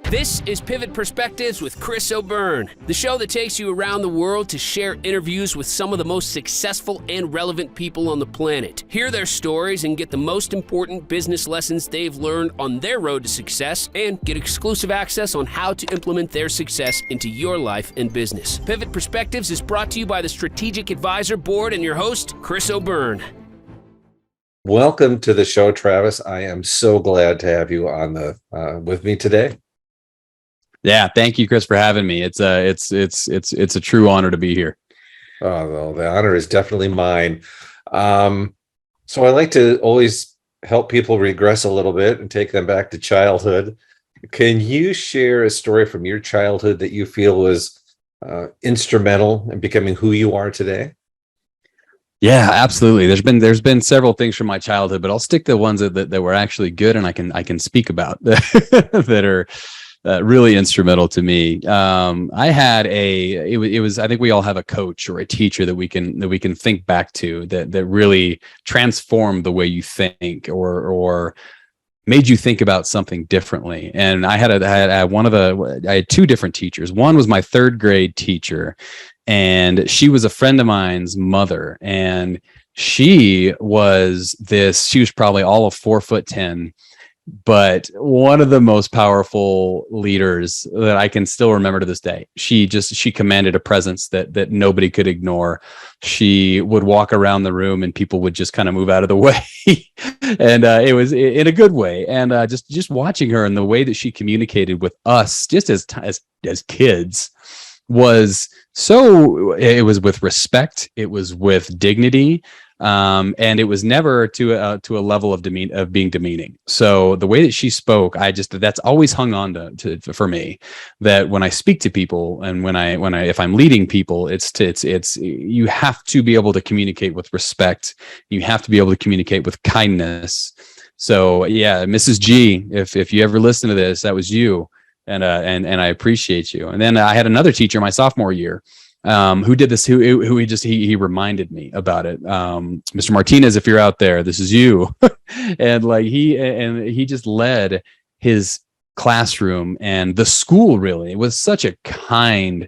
This is Pivot Perspectives with Chris O'Byrne, the show that takes you around the world to share interviews with some of the most successful and relevant people on the planet. Hear their stories and get the most important business lessons they've learned on their road to success, and get exclusive access on how to implement their success into your life and business. Pivot Perspectives is brought to you by the Strategic Advisor Board and your host, Chris O'Byrne. Welcome to the show, Travis. I am so glad to have you on with me today. Yeah, thank you, Chris, for having me. It's a true honor to be here. Oh, well, the honor is definitely mine. So I like to always help people regress a little bit and take them back to childhood. Can you share a story from your childhood that you feel was instrumental in becoming who you are today? Yeah, absolutely. There's been several things from my childhood, but I'll stick to the ones that were actually good and I can speak about that are really instrumental to me. I had I think we all have a coach or a teacher that we can think back to that really transformed the way you think or made you think about something differently. And I had two different teachers. One was my third grade teacher, and she was a friend of mine's mother, and she was probably all of 4'10", but one of the most powerful leaders that I can still remember to this day. She commanded a presence that nobody could ignore. She would walk around the room and people would just kind of move out of the way. And it was in a good way. And just watching her and the way that she communicated with us just as kids was it was with respect, it was with dignity. And it was never to a level of being demeaning. So the way that she spoke, that's always hung on to for me, that when I speak to people and if I'm leading people, it's you have to be able to communicate with respect. You have to be able to communicate with kindness. So yeah, Mrs. G, if you ever listen to this, that was you. And I appreciate you. And then I had another teacher my sophomore year, who did this, he reminded me about it. Mr. Martinez, if you're out there, this is you. And he just led his classroom and the school really with such a kind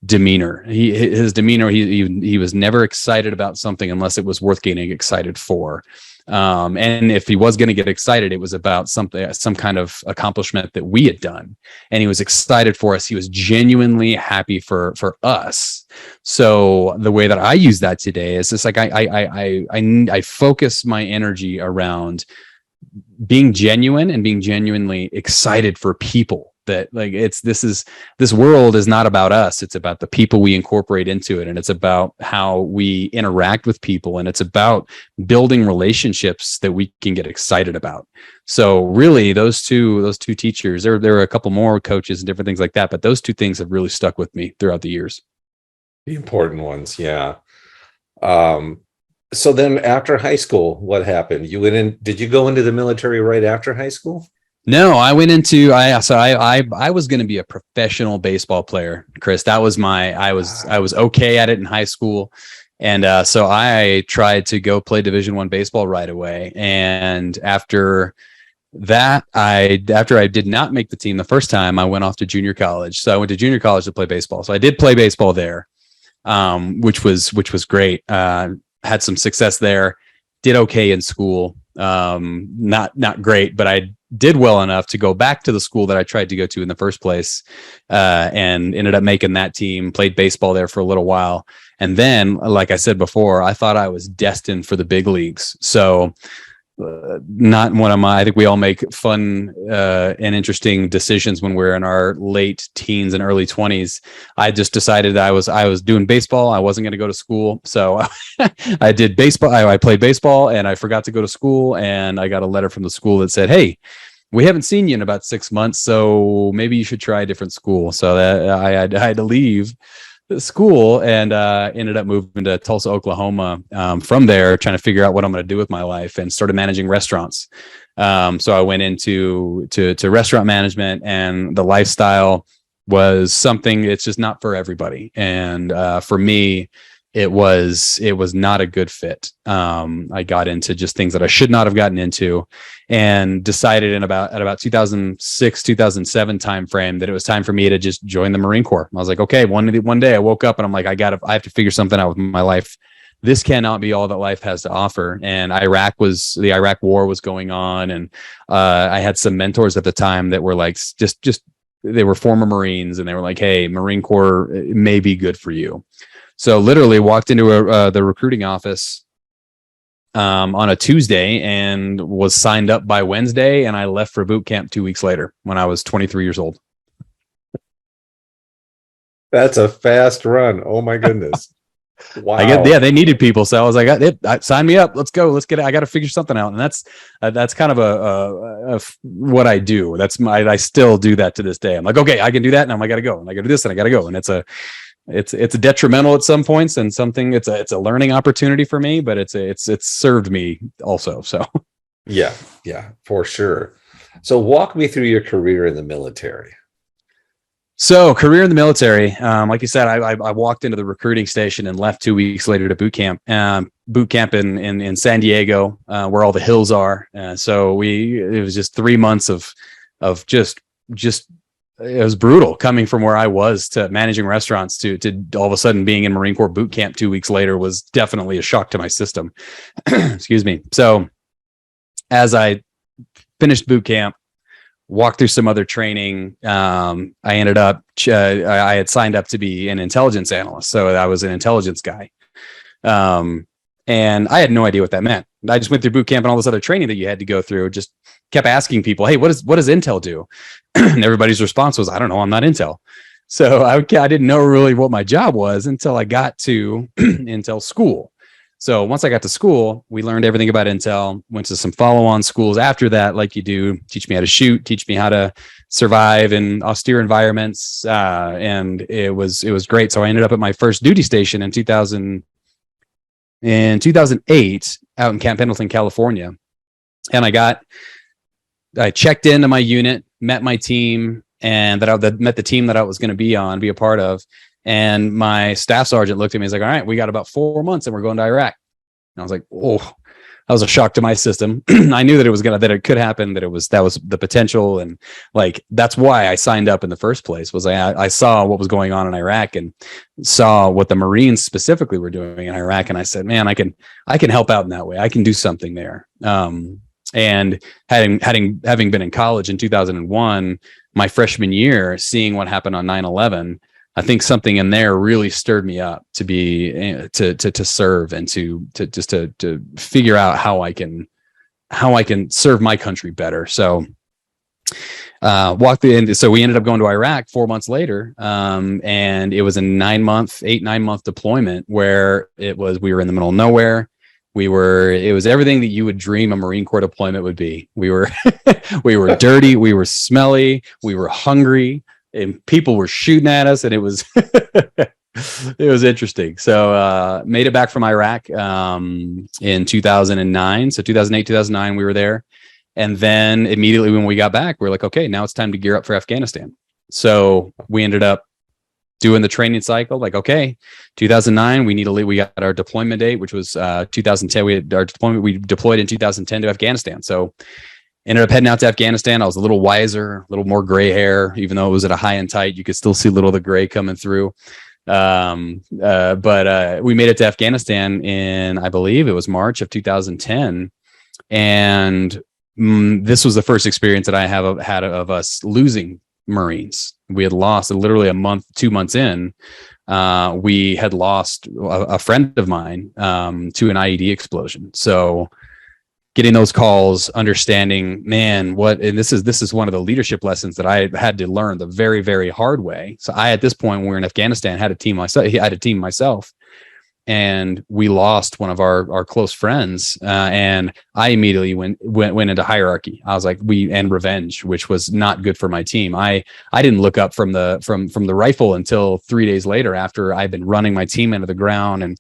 demeanor. His demeanor, he was never excited about something unless it was worth getting excited for. And if he was going to get excited, it was about some kind of accomplishment that we had done. And he was excited for us. He was genuinely happy for us. So the way that I use that today is just like, I focus my energy around being genuine and being genuinely excited for people. That this world is not about us. It's about the people we incorporate into it. And it's about how we interact with people. And it's about building relationships that we can get excited about. So really those two teachers, there were a couple more coaches and different things like that, but those two things have really stuck with me throughout the years. The important ones. Yeah. So then after high school, what happened? Did you go into the military right after high school? No, I went into I was going to be a professional baseball player, Chris. That was I was okay at it in high school. And so I tried to go play Division I baseball right away. And after that, after I did not make the team the first time, I went off to junior college. So I went to junior college to play baseball. So I did play baseball there, which was great. Had some success there, did okay in school. Not great, but I did well enough to go back to the school that I tried to go to in the first place, and ended up making that team, played baseball there for a little while. And then, like I said before, I thought I was destined for the big leagues. So I think we all make fun and interesting decisions when we're in our late teens and early 20s. I just decided that I was doing baseball. I wasn't going to go to school. So I did baseball. I played baseball and I forgot to go to school. And I got a letter from the school that said, "Hey, we haven't seen you in about 6 months, so maybe you should try a different school." So that I had to leave the school and ended up moving to Tulsa, Oklahoma. From there, trying to figure out what I'm going to do with my life, and started managing restaurants. So I went into restaurant management, and the lifestyle was something it's just not for everybody. And for me, it was not a good fit. I got into just things that I should not have gotten into, and decided at about 2006, 2007 timeframe that it was time for me to just join the Marine Corps. I was like, okay, one day I woke up and I'm like, I have to figure something out with my life. This cannot be all that life has to offer. And the Iraq war was going on. And I had some mentors at the time that were like, they were former Marines, and they were like, hey, Marine Corps may be good for you. So literally walked into the recruiting office on a Tuesday and was signed up by Wednesday. And I left for boot camp 2 weeks later when I was 23 years old. That's a fast run. Oh my goodness. Wow. They needed people. So I was like, sign me up. Let's go. I got to figure something out. And that's kind of what I do. I still do that to this day. I'm like, okay, I can do that. Now I got to go, and I got to do this, and I got to go. And it's detrimental at some points, and something it's a learning opportunity for me, but it's served me also. So yeah, for sure. So walk me through your career in the military. So career in the military, like you said, I walked into the recruiting station and left 2 weeks later to boot camp in San Diego, where all the hills are. So it was just 3 months of just it was brutal coming from where I was to managing restaurants to all of a sudden being in Marine Corps boot camp 2 weeks later was definitely a shock to my system. Excuse me. So as I finished boot camp, walked through some other training, I ended up, I had signed up to be an intelligence analyst. So I was an intelligence guy. And I had no idea what that meant. I just went through boot camp and all this other training that you had to go through. Just kept asking people, hey, what does Intel do? And everybody's response was, I don't know, I'm not Intel. So I didn't know really what my job was until I got to Intel school. So once I got to school, we learned everything about Intel, went to some follow-on schools after that, like you do, teach me how to shoot, teach me how to survive in austere environments. And it was great. So I ended up at my first duty station in 2008 out in Camp Pendleton, California. And I checked into my unit, met my team, and met the team that I was going to be a part of. And my staff sergeant looked at me and was like, all right, we got about 4 months and we're going to Iraq. And I was like, oh, that was a shock to my system. I knew that that it could happen, that was the potential. And like, that's why I signed up in the first place, was I saw what was going on in Iraq and saw what the Marines specifically were doing in Iraq. And I said, man, I can help out in that way. I can do something there. And having been in college in 2001, my freshman year, seeing what happened on 9/11, I think something in there really stirred me up to be to serve and to figure out how I can serve my country better. So walked the end. So we ended up going to Iraq 4 months later, and it was a 9 month deployment where we were in the middle of nowhere. It was everything that you would dream a Marine Corps deployment would be. We were dirty, we were smelly, we were hungry, and people were shooting at us, and it was it was interesting. So made it back from Iraq in 2009. So 2008, 2009, we were there. And then immediately when we got back, we were like, okay, now it's time to gear up for Afghanistan. So we ended up doing the training cycle, like, okay, 2009, we got our deployment date, which was 2010. We deployed in 2010 to Afghanistan. So ended up heading out to Afghanistan. I was a little wiser, a little more gray hair, even though it was at a high and tight, you could still see a little of the gray coming through. But we made it to Afghanistan in, I believe it was March of 2010. And this was the first experience that I had of us losing Marines. We had lost literally 2 months in. We had lost a friend of mine to an IED explosion. So getting those calls, understanding, man, and this is one of the leadership lessons that I had to learn the very, very hard way. So I, at this point, when we were in Afghanistan, had a team myself, and we lost one of our close friends. And I immediately went into hierarchy. I was like, and revenge, which was not good for my team. I didn't look up from the rifle until 3 days later, after I'd been running my team into the ground and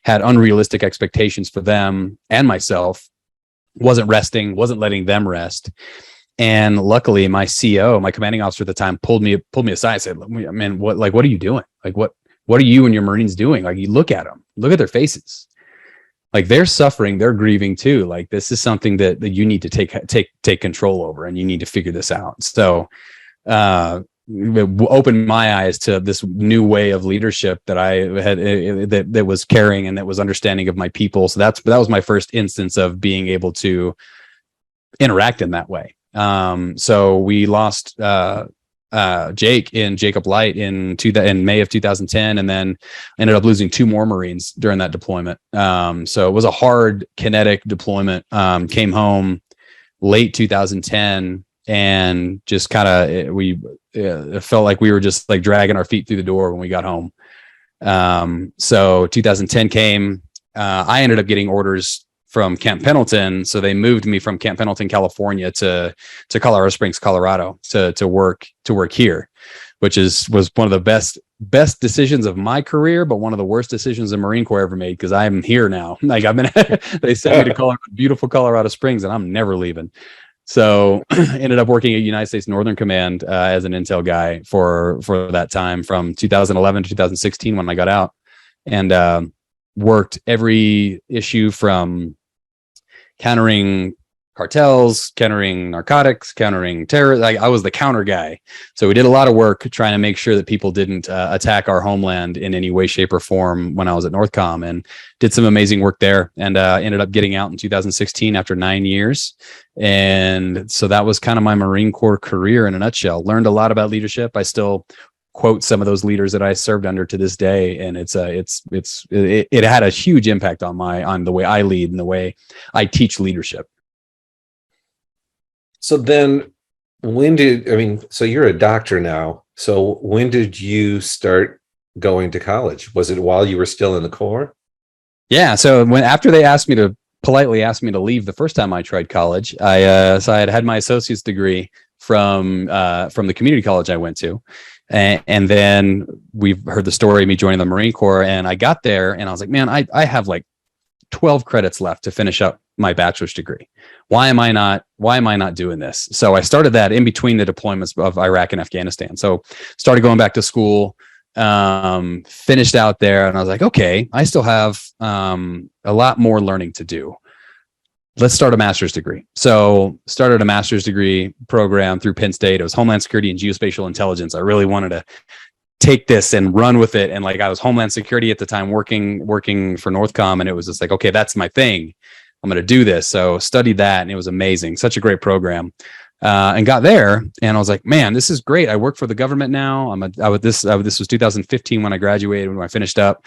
had unrealistic expectations for them and myself. Wasn't resting, wasn't letting them rest. And luckily my CO, my commanding officer at the time, pulled me aside and said, man, what are you doing? Like, what what are you and your Marines doing? Like, you look at them, look at their faces. Like, they're suffering, they're grieving too. Like, this is something that you need to take control over, and you need to figure this out. So, it opened my eyes to this new way of leadership that I had, that was caring and that was understanding of my people. So that was my first instance of being able to interact in that way. So we lost Jacob Light in May of 2010, and then ended up losing 2 more Marines during that deployment. So it was a hard kinetic deployment. Came home late 2010, and just kind of it felt like we were just like dragging our feet through the door when we got home. So 2010 came. I ended up getting orders from Camp Pendleton, so they moved me from Camp Pendleton, California, to Colorado Springs, Colorado, to work here, which was one of the best decisions of my career, but one of the worst decisions the Marine Corps ever made, because I'm here now. Like, they sent me to beautiful Colorado Springs, and I'm never leaving. So ended up working at United States Northern Command as an intel guy for that time, from 2011 to 2016 when I got out, and worked every issue from countering cartels, countering narcotics, countering terror. I was the counter guy. So we did a lot of work trying to make sure that people didn't attack our homeland in any way, shape, or form when I was at Northcom, and did some amazing work there, and ended up getting out in 2016 after 9 years. And so that was kind of my Marine Corps career in a nutshell. Learned a lot about leadership. I still quote some of those leaders that I served under to this day, and it had a huge impact on the way I lead and the way I teach leadership. So then so you're a doctor now. So when did you start going to college? Was it while you were still in the Corps? Yeah. So after they politely asked me to leave the first time I tried college, I had my associate's degree from the community college I went to. And then we've heard the story of me joining the Marine Corps, and I got there and I was like, man, I have like 12 credits left to finish up my bachelor's degree. Why am I not doing this? So I started that in between the deployments of Iraq and Afghanistan. So started going back to school, finished out there, and I was like, okay, I still have a lot more learning to do. Let's start a master's degree. So started a master's degree program through Penn State. It was Homeland Security and Geospatial Intelligence. I really wanted to take this and run with it. And like, I was Homeland Security at the time, working for Northcom, and it was just like, okay, that's my thing. I'm going to do this. So studied that, and it was amazing. Such a great program. And got there, and I was like, man, this is great. I work for the government now. This was 2015 when I graduated, when I finished up.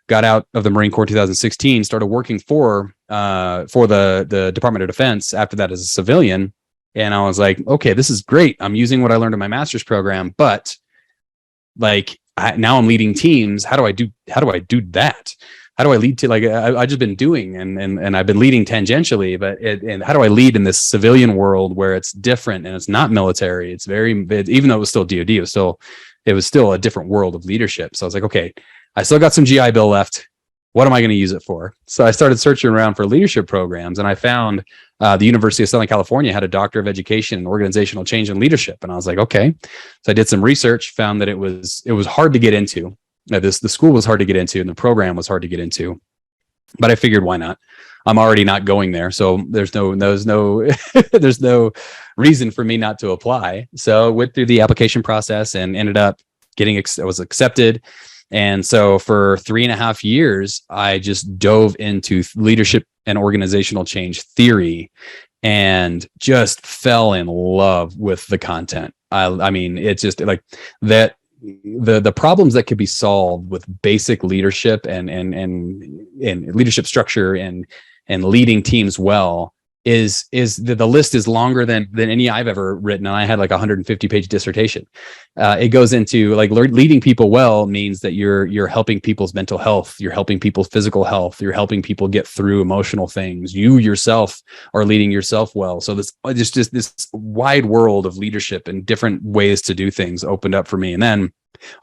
Got out of the Marine Corps in 2016, started working for the Department of Defense after that as a civilian. And I was like, okay, this is great. I'm using what I learned in my master's program, but like, now I'm leading teams. How do I do that? How do I lead to, like, I just been doing and I've been leading tangentially, but and how do I lead in this civilian world where it's different and it's not military? It's even though it was still DoD, it was still a different world of leadership. So I was like, okay, I still got some GI Bill left. What am I going to use it for? So I started searching around for leadership programs, and I found the University of Southern California had a Doctor of Education in Organizational Change and Leadership. And I was like, okay. So I did some research, found that it was hard to get into. The school was hard to get into, and the program was hard to get into. But I figured, why not? I'm already not going there, so there's no there's no reason for me not to apply. So I went through the application process and ended up I was accepted. And so for 3.5 years, I just dove into leadership and organizational change theory, and just fell in love with the content. I mean, it's just like that. The problems that could be solved with basic leadership and leadership structure and leading teams well is the list is longer than any I've ever written. And I had like a 150-page dissertation. It goes into like leading people well means that you're helping people's mental health, you're helping people's physical health, you're helping people get through emotional things. You yourself are leading yourself well. So this just this wide world of leadership and different ways to do things opened up for me. And then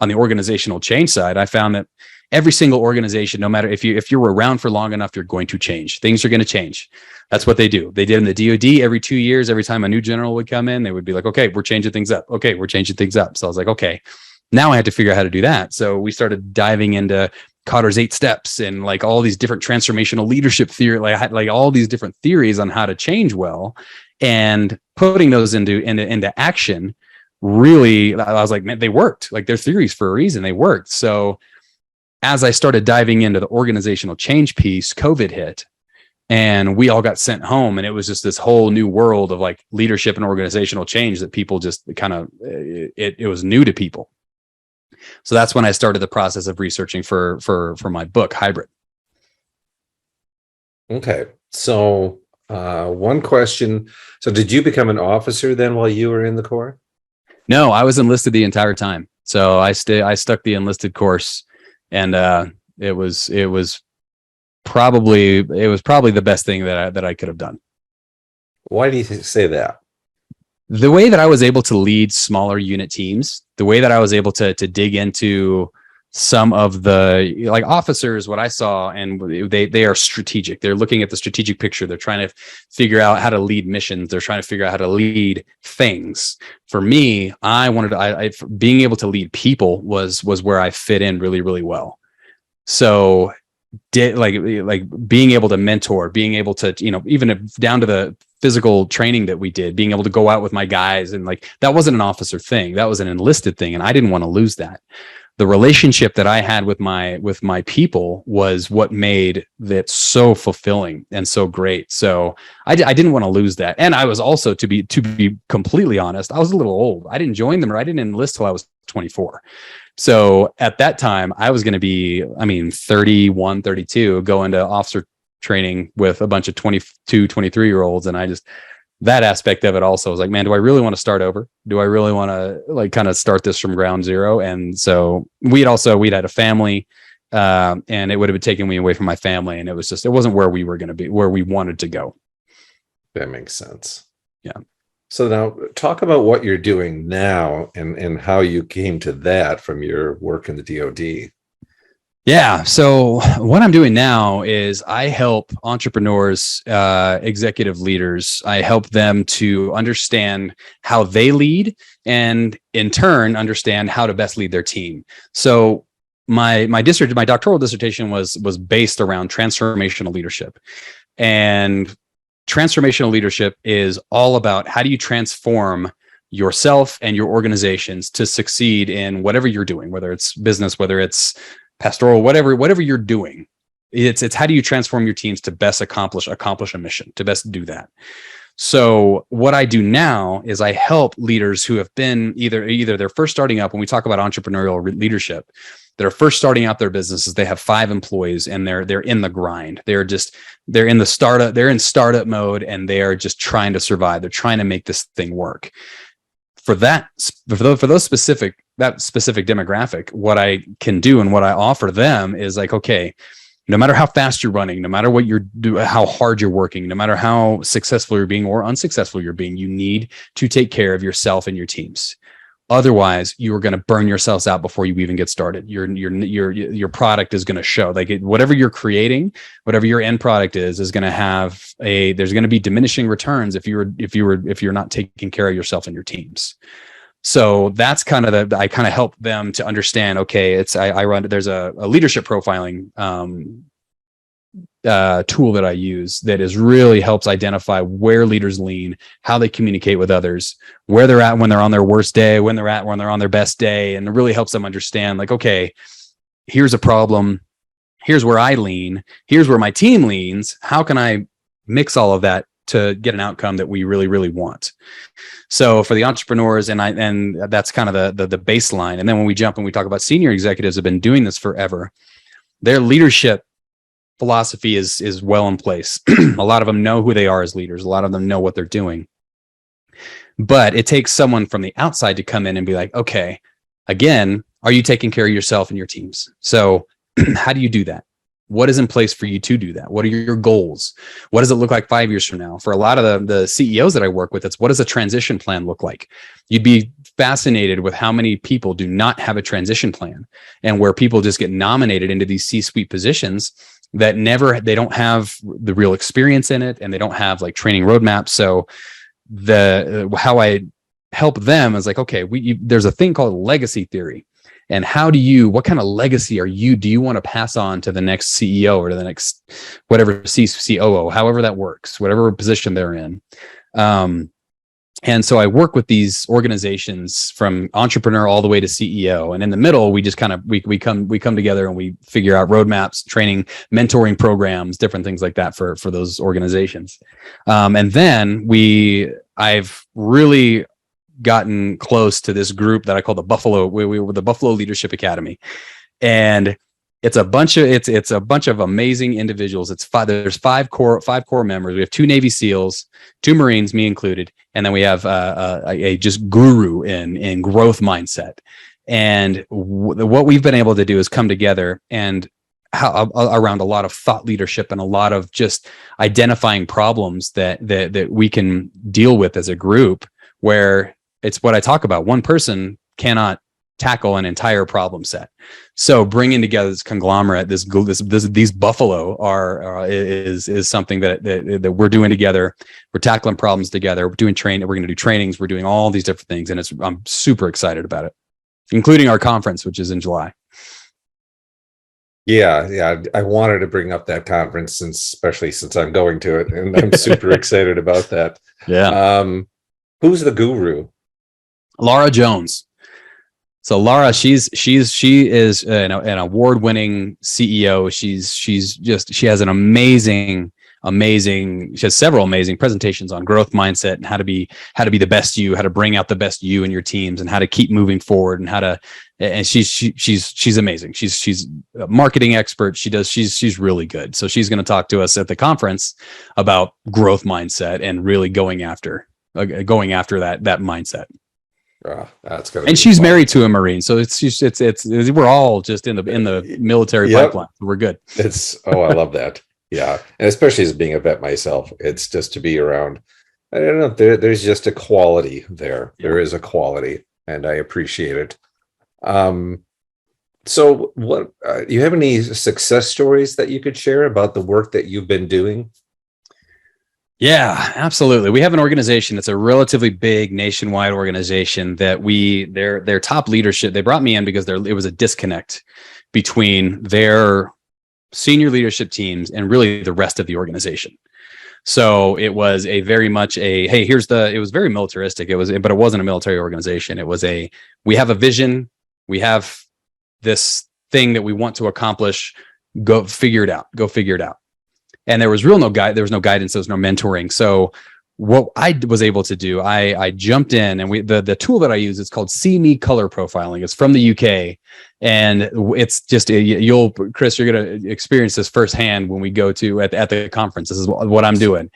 on the organizational change side, I found that every single organization, no matter if you're around for long enough, you're going to change. Things are going to change. That's what they do. They did in the DoD every 2 years. Every time a new general would come in, they would be like, okay, we're changing things up. Okay, we're changing things up. So I was like, okay, Now I had to figure out how to do that. So we started diving into Cotter's 8 steps and like all these different transformational leadership theory, like all these different theories on how to change well, and putting those into action. Really, I was like, man, they worked. Like, they're theories for a reason. They worked. So as I started diving into the organizational change piece, COVID hit and we all got sent home. And it was just this whole new world of like leadership and organizational change that people just kind of, it was new to people. So that's when I started the process of researching for my book, Hybrid. Okay. So one question. So did you become an officer then while you were in the Corps? No, I was enlisted the entire time. So I stuck the enlisted course, and it was probably the best thing that I could have done. Why do you say that? The way that I was able to lead smaller unit teams, the way that I was able to dig into some of the like officers, what I saw, and they are strategic. They're looking at the strategic picture. They're trying to figure out how to lead missions. They're trying to figure out how to lead things. For me, being able to lead people was where I fit in really, really well. So like being able to mentor, being able to, even down to the physical training that we did, being able to go out with my guys, and like, that wasn't an officer thing. That was an enlisted thing. And I didn't want to lose that. The relationship that I had with my people was what made that so fulfilling and so great. So I didn't want to lose that. And I was also, to be completely honest, I was a little old. I didn't join them, or I didn't enlist till I was 24. So at that time I was going to be, 31, 32, going to officer training with a bunch of 22, 23-year-olds. And that aspect of it also was like, man, do I really want to start over? Do I really want to like kind of start this from ground zero? And so we'd had a family, and it would have been taking me away from my family. And it wasn't where we were going to be, where we wanted to go. That makes sense. Yeah. So now talk about what you're doing now and how you came to that from your work in the DoD. Yeah. So what I'm doing now is I help entrepreneurs, executive leaders. I help them to understand how they lead, and in turn understand how to best lead their team. So my doctoral dissertation was based around transformational leadership. And transformational leadership is all about how do you transform yourself and your organizations to succeed in whatever you're doing, whether it's business, whether it's pastoral, whatever you're doing. It's how do you transform your teams to best accomplish a mission, to best do that. So what I do now is I help leaders who have been either they're first starting up. When we talk about entrepreneurial leadership, they're first starting out their businesses. They have 5 employees and they're in the grind. They're in startup mode, and they are just trying to survive. They're trying to make this thing work. For that specific demographic, what I can do and what I offer them is like, okay, no matter how fast you're running, no matter what you're doing, how hard you're working, no matter how successful you're being or unsuccessful you're being, you need to take care of yourself and your teams. Otherwise, you are going to burn yourselves out before you even get started. Your product is going to show, like whatever you're creating, whatever your end product is going to have there's going to be diminishing returns if you're not taking care of yourself and your teams. So that's kind of I kind of help them to understand, okay, there's a leadership profiling tool that I use that really helps identify where leaders lean, how they communicate with others, where they're at when they're on their worst day, when they're on their best day. And it really helps them understand, like, okay, here's a problem. Here's where I lean. Here's where my team leans. How can I mix all of that to get an outcome that we really, really want? So for the entrepreneurs, and that's kind of the baseline. And then when we jump and we talk about senior executives have been doing this forever, their leadership philosophy is well in place. A lot of them know who they are as leaders. A lot of them know what they're doing. But it takes someone from the outside to come in and be like, okay, again, are you taking care of yourself and your teams? So how do you do that? What is in place for you to do that? What are your goals? What does it look like 5 years from now? For a lot of the CEOs that I work with, it's what does a transition plan look like? You'd be fascinated with how many people do not have a transition plan, and where people just get nominated into these C-suite positions that they don't have the real experience in it, and they don't have like training roadmaps. So how I help them is like, okay, there's a thing called legacy theory. And what kind of legacy do you want to pass on to the next CEO or to the next whatever COO, however that works, whatever position they're in. And so I work with these organizations from entrepreneur all the way to CEO. And in the middle, we just we come together and we figure out roadmaps, training, mentoring programs, different things like that for those organizations. And then I've really gotten close to this group that I call the Buffalo. We were the Buffalo Leadership Academy. And it's a bunch of amazing individuals. There's five core members. We have 2 Navy SEALs, 2 Marines, me included, and then we have a just guru in growth mindset. And what we've been able to do is come together and around a lot of thought leadership and a lot of just identifying problems that we can deal with as a group. Where it's what I talk about. One person cannot tackle an entire problem set. So bringing together this conglomerate, these buffalo is something that we're doing together. We're tackling problems together. We're doing training. We're going to do trainings. We're doing all these different things, and I'm super excited about it, including our conference, which is in July. Yeah. I wanted to bring up that conference, especially since I'm going to it, and I'm super excited about that. Yeah. Who's the guru? Laura Jones. So Laura, she is an award-winning CEO. She has an amazing. She has several amazing presentations on growth mindset and how to be the best you, how to bring out the best you in your teams, and how to keep moving forward, and she's amazing. She's a marketing expert. She's really good. So she's going to talk to us at the conference about growth mindset and really going after that mindset. That's good. And she's married to a Marine, so it's we're all just in the military pipeline. So we're good. I love that. Yeah, and especially as being a vet myself, it's just to be around. I don't know. There's just a quality there. Yeah. There is a quality, and I appreciate it. So, what you have any success stories that you could share about the work that you've been doing? Yeah, absolutely. We have an organization that's a relatively big nationwide organization that their top leadership, they brought me in because it was a disconnect between their senior leadership teams and really the rest of the organization. So it was it was very militaristic. But it wasn't a military organization. It was we have a vision. We have this thing that we want to accomplish. Go figure it out. And there was no guidance, there was no mentoring. So what I was able to do, I jumped in, and the tool that I use is called See Me Color Profiling. It's from the UK, and it's just Chris, you're going to experience this firsthand when we go to at the conference. This is what I'm doing.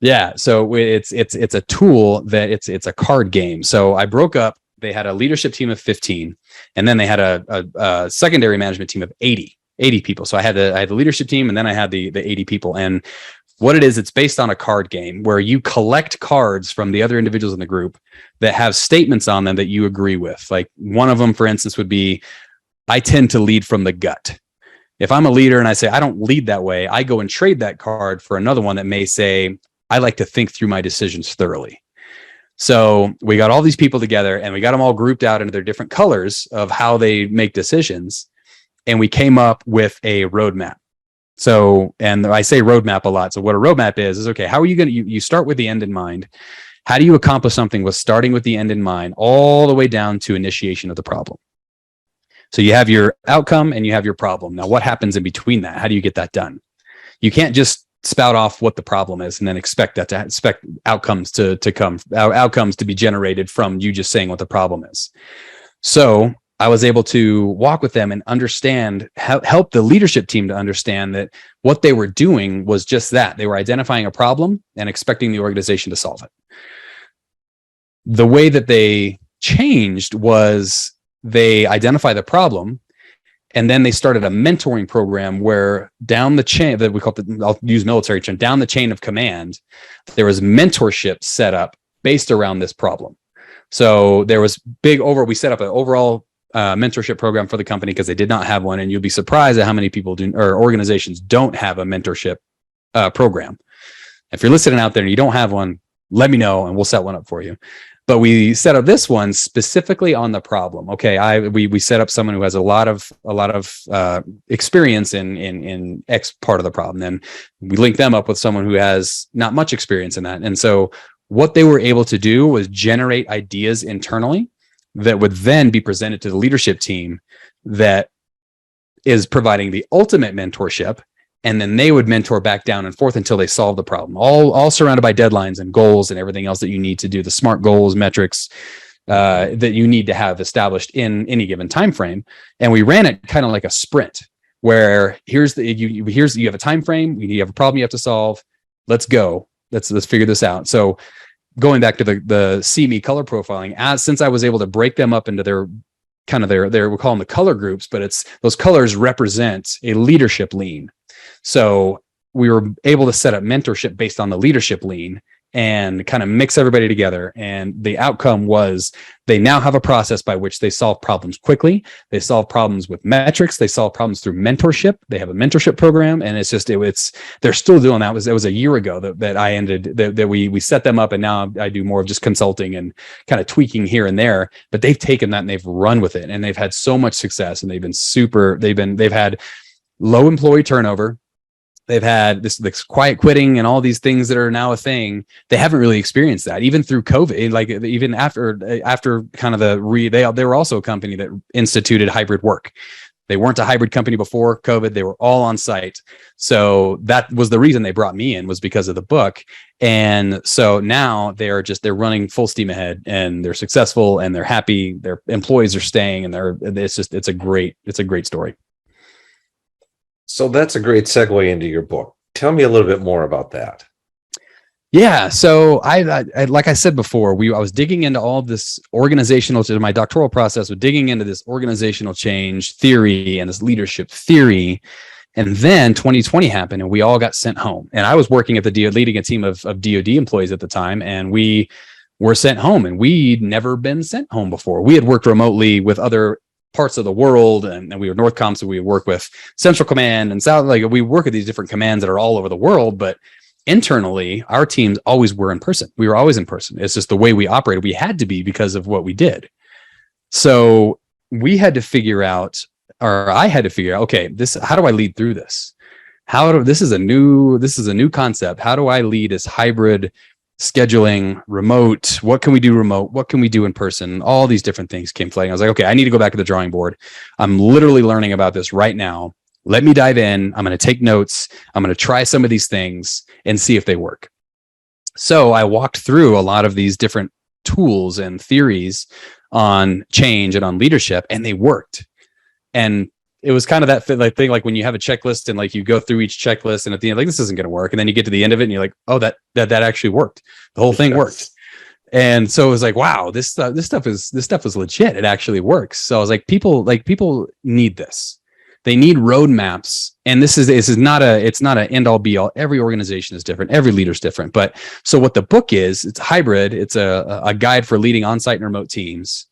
Yeah. So it's a tool that it's a card game. So I broke up. They had a leadership team of 15, and then they had a secondary management team of 80 people. So I had the leadership team, and then I had the 80 people. And what it is, it's based on a card game where you collect cards from the other individuals in the group that have statements on them that you agree with. Like one of them, for instance, would be, I tend to lead from the gut. If I'm a leader and I say, I don't lead that way, I go and trade that card for another one that may say, I like to think through my decisions thoroughly. So we got all these people together, and we got them all grouped out into their different colors of how they make decisions. And we came up with a roadmap. So, and I say roadmap a lot. So what a roadmap is okay, how are you going to, you start with the end in mind. How do you accomplish something with starting with the end in mind all the way down to initiation of the problem? So you have your outcome and you have your problem. Now, what happens in between that? How do you get that done? You can't just spout off what the problem is and then expect outcomes to be generated from you just saying what the problem is. So I was able to walk with them and understand, help the leadership team to understand that what they were doing was just that. They were identifying a problem and expecting the organization to solve it. The way that they changed was they identify the problem, and then they started a mentoring program where down the chain that we call I'll use military term, down the chain of command, there was mentorship set up based around this problem. So there was we set up an overall mentorship program for the company because they did not have one, and you'll be surprised at how many people organizations don't have a mentorship program. If you're listening out there and you don't have one, let me know and we'll set one up for you. But we set up this one specifically on the problem. Okay, we set up someone who has a lot of experience in X part of the problem. Then we link them up with someone who has not much experience in that. And so what they were able to do was generate ideas internally that would then be presented to the leadership team that is providing the ultimate mentorship. And then they would mentor back down and forth until they solve the problem, all surrounded by deadlines and goals and everything else that you need to do, the SMART goals, metrics that you need to have established in any given time frame. And we ran it kind of like a sprint, where you have a time frame, you have a problem you have to solve. Let's go. Let's figure this out. So going back to the See Me color profiling, since I was able to break them up into their we call them the color groups, but it's those colors represent a leadership lean. So we were able to set up mentorship based on the leadership lean and kind of mix everybody together. And the outcome was they now have a process by which they solve problems quickly. They solve problems with metrics. They solve problems through mentorship. They have a mentorship program. And they're still doing that. It was a year ago that we set them up. And now I do more of just consulting and kind of tweaking here and there, but they've taken that and they've run with it, and they've had so much success, and they've had low employee turnover. They've had this quiet quitting and all these things that are now a thing. They haven't really experienced that, even through COVID. Like even after kind of they were also a company that instituted hybrid work. They weren't a hybrid company before COVID. They were all on site. So that was the reason they brought me in, was because of the book. And so now they're running full steam ahead, and they're successful and they're happy. Their employees are staying, and it's a great story. So that's a great segue into your book. Tell me a little bit more about that. Yeah. So I like I said before, I was digging into all this my doctoral process was digging into this organizational change theory and this leadership theory. And then 2020 happened, and we all got sent home. And I was working at leading a team of DoD employees at the time, and we were sent home, and we'd never been sent home before. We had worked remotely with other parts of the world, and we were Northcom, so we work with Central Command and South. Like, we work with these different commands that are all over the world, but internally, our teams always were in person. We were always in person. It's just the way we operated. We had to be because of what we did. So I had to figure out, okay, how do I lead through this? This is a new concept. How do I lead this hybrid scheduling, remote? What can we do remote? What can we do in person? All these different things came flooding. I was like, okay, I need to go back to the drawing board. I'm literally learning about this right now. Let me dive in. I'm going to take notes. I'm going to try some of these things and see if they work. So I walked through a lot of these different tools and theories on change and on leadership, and they worked. And it was kind of that thing, like when you have a checklist and like you go through each checklist, and at the end, like, this isn't going to work. And then you get to the end of it and you're like, oh, that actually worked. The whole thing worked. And so it was like, wow, this stuff is legit. It actually works. So I was like, people need this. They need roadmaps. And this is not an end all be all. Every organization is different. Every leader's different. But so what the book is, it's hybrid. It's a guide for leading on-site and remote teams.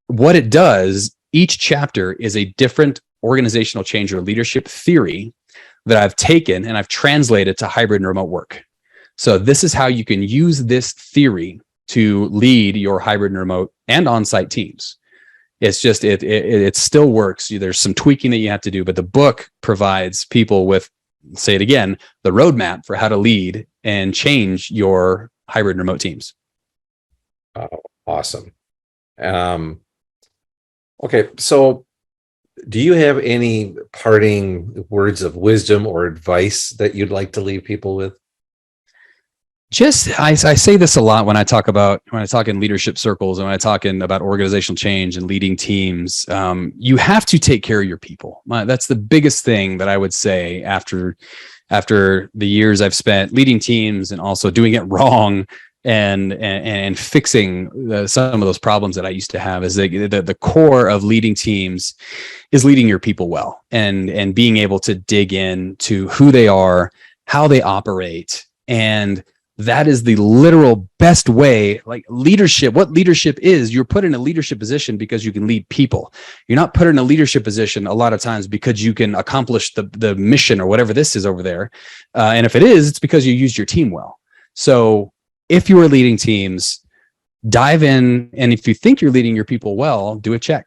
What it does, each chapter is a different organizational change or leadership theory that I've taken and I've translated to hybrid and remote work. So this is how you can use this theory to lead your hybrid and remote and on-site teams. It's just, it still works. There's some tweaking that you have to do, but the book provides people with, say it again, the roadmap for how to lead and change your hybrid and remote teams. Oh, awesome. Okay. So do you have any parting words of wisdom or advice that you'd like to leave people with? I say this a lot when I talk in leadership circles and when I talk about organizational change and leading teams. You have to take care of your people. That's the biggest thing that I would say after the years I've spent leading teams and also doing it wrong and fixing some of those problems that I used to have. Is the core of leading teams is leading your people well and being able to dig into who they are, how they operate, and that is the literal best way. Like leadership, what leadership is, you're put in a leadership position because you can lead people. You're not put in a leadership position a lot of times because you can accomplish the mission or whatever this is over there. And if it is, it's because you used your team well. So if you are leading teams, dive in. And if you think you're leading your people well, do a check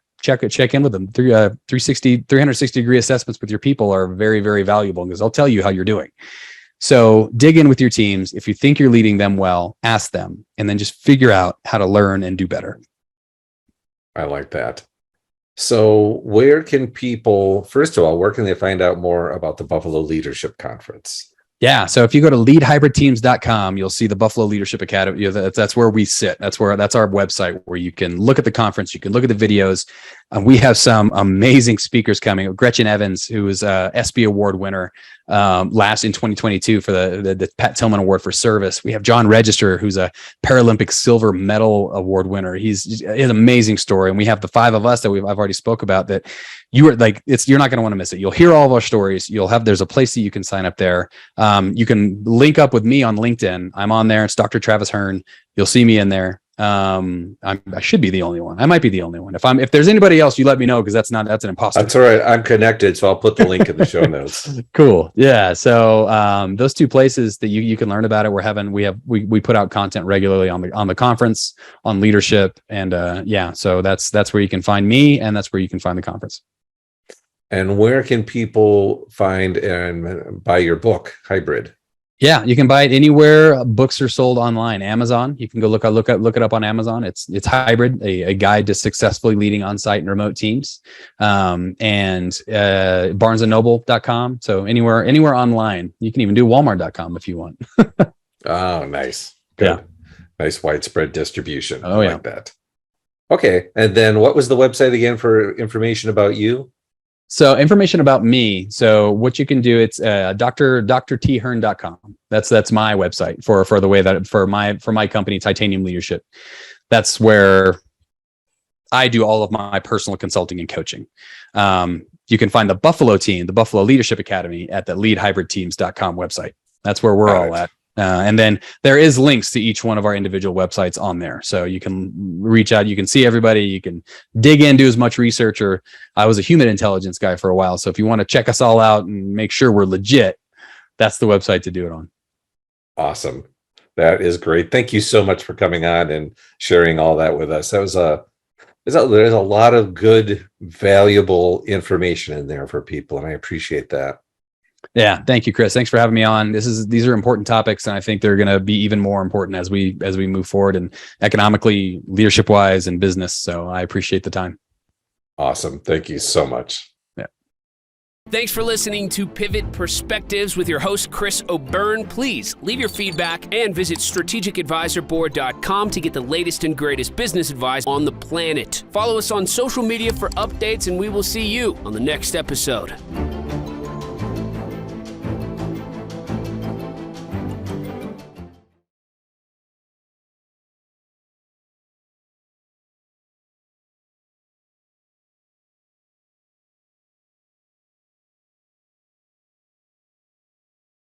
in with them. 360 degree assessments with your people are very, very valuable because they'll tell you how you're doing. So dig in with your teams. If you think you're leading them well, ask them, and then just figure out how to learn and do better. I like that. So where can people, first of all, where can they find out more about the Buffalo Leadership Conference? Yeah. So if you go to leadhybridteams.com, you'll see the Buffalo Leadership Academy. That's where we sit. That's our website where you can look at the conference. You can look at the videos. We have some amazing speakers coming. Gretchen Evans, who was a ESPY Award winner last in 2022 for the Pat Tillman Award for Service. We have John Register, who's a Paralympic silver medal award winner. He's an amazing story. And we have the five of us that I've already spoke about that you're not going to want to miss it. You'll hear all of our stories. There's a place that you can sign up there. You can link up with me on LinkedIn. I'm on there. It's Dr. Travis Hearne. You'll see me in there. I should be the only one. I might be the only one. If there's anybody else, you let me know, because that's an imposter. That's all right. I'm connected, so I'll put the link in the show notes. Cool. Yeah. So those two places that you can learn about it. We put out content regularly on the conference, on leadership, and so that's where you can find me, and that's where you can find the conference. And where can people find and buy your book, Hybrid? Yeah, you can buy it anywhere books are sold online. Amazon, you can go look it up on Amazon. It's Hybrid, a guide to successfully leading on-site and remote teams, and barnesandnoble.com. So anywhere online. You can even do walmart.com if you want. Oh, nice. Good. Yeah. Nice widespread distribution. Oh, yeah. Like that. Okay. And then what was the website again for information about you? So information about me. So what you can do, it's drthearne.com. That's my website for the way that for my company, Titanium Leadership. That's where I do all of my personal consulting and coaching. You can find the Buffalo team, the Buffalo Leadership Academy, at the leadhybridteams.com website. That's where we're all at. And then there is links to each one of our individual websites on there. So you can reach out, you can see everybody, you can dig in, do as much research. Or I was a human intelligence guy for a while. So if you want to check us all out and make sure we're legit, that's the website to do it on. Awesome. That is great. Thank you so much for coming on and sharing all that with us. There's a lot of good, valuable information in there for people, and I appreciate that. Yeah. Thank you, Chris. Thanks for having me on. These are important topics, and I think they're going to be even more important as we move forward, and economically, leadership wise, and business. So I appreciate the time. Awesome. Thank you so much. Yeah. Thanks for listening to Pivot Perspectives with your host, Chris O'Byrne. Please leave your feedback and visit strategicadvisorboard.com to get the latest and greatest business advice on the planet. Follow us on social media for updates, and we will see you on the next episode.